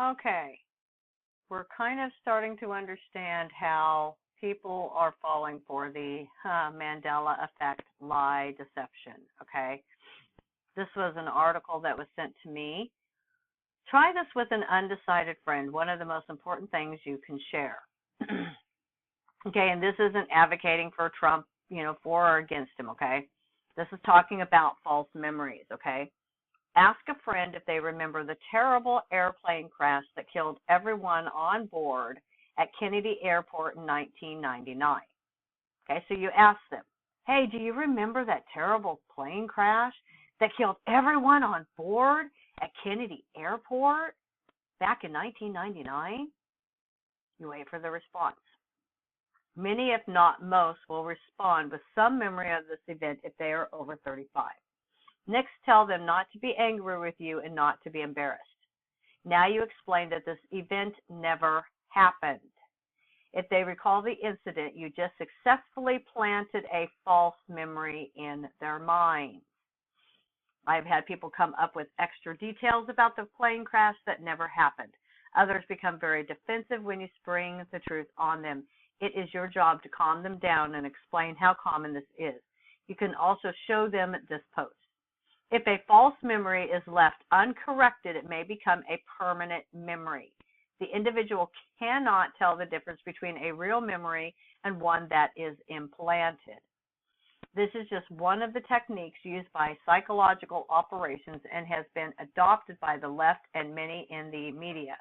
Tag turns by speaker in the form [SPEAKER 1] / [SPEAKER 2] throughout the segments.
[SPEAKER 1] Okay. We're kind of starting to understand how people are falling for the Mandela effect lie deception. Okay. This was an article that was sent to me. Try this with an undecided friend, one of the most important things you can share. Okay, and this isn't advocating for Trump, for or against him, okay? This is talking about false memories, okay? Ask a friend if they remember the terrible airplane crash that killed everyone on board at Kennedy Airport in 1999. Okay, so you ask them, hey, do you remember that terrible plane crash that killed everyone on board at Kennedy Airport back in 1999? You wait for the response. Many, if not most, will respond with some memory of this event if they are over 35. Next, tell them not to be angry with you and not to be embarrassed. Now you explain that this event never happened. If they recall the incident, you just successfully planted a false memory in their minds. I've had people come up with extra details about the plane crash that never happened. Others become very defensive when you spring the truth on them. It is your job to calm them down and explain how common this is. You can also show them this post. If a false memory is left uncorrected, it may become a permanent memory. The individual cannot tell the difference between a real memory and one that is implanted. This is just one of the techniques used by psychological operations and has been adopted by the left and many in the media.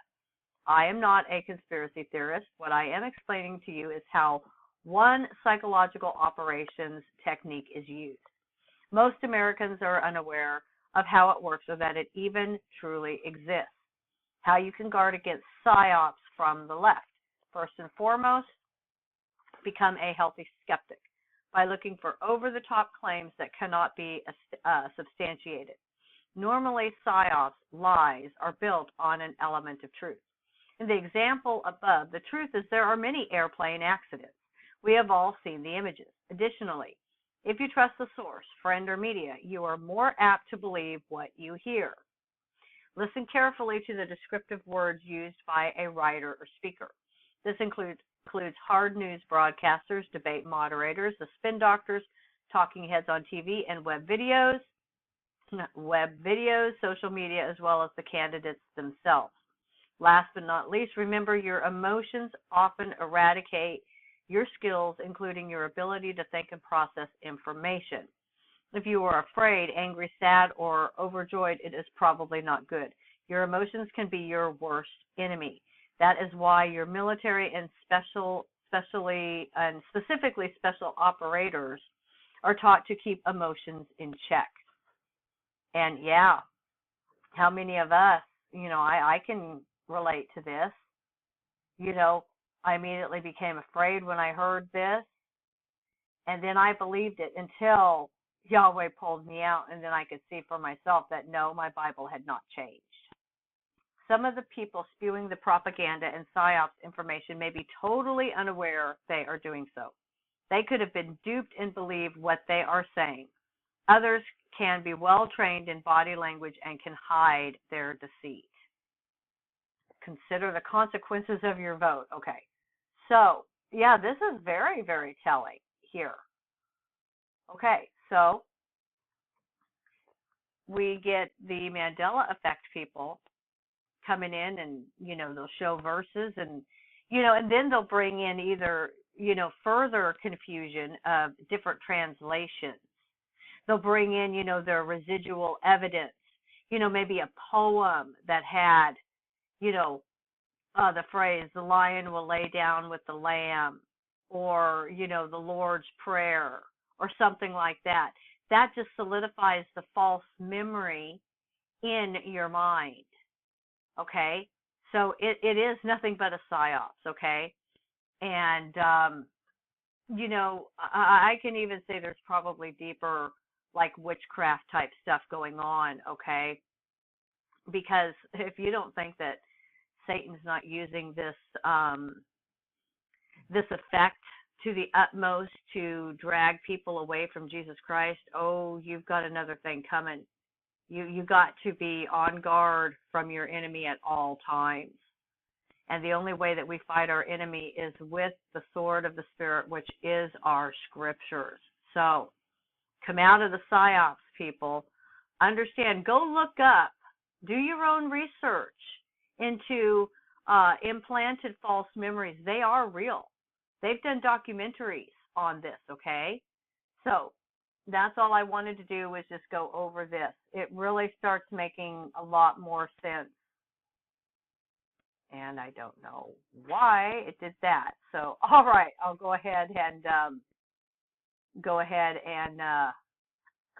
[SPEAKER 1] I am not a conspiracy theorist. What I am explaining to you is how one psychological operations technique is used. Most Americans are unaware of how it works or that it even truly exists. How you can guard against psyops from the left. First and foremost, become a healthy skeptic by looking for over-the-top claims that cannot be substantiated. Normally, psyops, lies, are built on an element of truth. In the example above, the truth is there are many airplane accidents. We have all seen the images. Additionally, if you trust the source, friend, or media, you are more apt to believe what you hear. Listen carefully to the descriptive words used by a writer or speaker. This includes hard news broadcasters, debate moderators, the spin doctors, talking heads on TV, and web videos, social media, as well as the candidates themselves. Last but not least, remember your emotions often eradicate your skills, including your ability to think and process information. If you are afraid, angry, sad, or overjoyed, it is probably not good. Your emotions can be your worst enemy. That is why your military and specifically special operators are taught to keep emotions in check. And yeah, how many of us, I can relate to this. I immediately became afraid when I heard this, and then I believed it until Yahweh pulled me out, and then I could see for myself that no, my Bible had not changed. Some of the people spewing the propaganda and psyops information may be totally unaware they are doing so. They could have been duped and believe what they are saying. Others can be well trained in body language and can hide their deceit. Consider the consequences of your vote. Okay. So, yeah, this is very, very telling here. Okay, so we get the Mandela effect people coming in and, they'll show verses and, and then they'll bring in either, further confusion of different translations. They'll bring in, their residual evidence, maybe a poem that had, the phrase, the lion will lay down with the lamb, or, the Lord's Prayer, or something like that. That just solidifies the false memory in your mind, okay? So it is nothing but a psyops, okay? And, I can even say there's probably deeper, like, witchcraft type stuff going on, okay? Because if you don't think that Satan's not using this this effect to the utmost to drag people away from Jesus Christ, oh, you've got another thing coming. You got to be on guard from your enemy at all times. And the only way that we fight our enemy is with the sword of the Spirit, which is our scriptures. So come out of the psyops, people. Understand, go look up, do your own research into implanted false memories. They are real. They've done documentaries on this, okay? So that's all I wanted to do was just go over this. It really starts making a lot more sense. And I don't know why it did that. So, all right, I'll go ahead and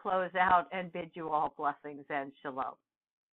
[SPEAKER 1] close out and bid you all blessings and shalom.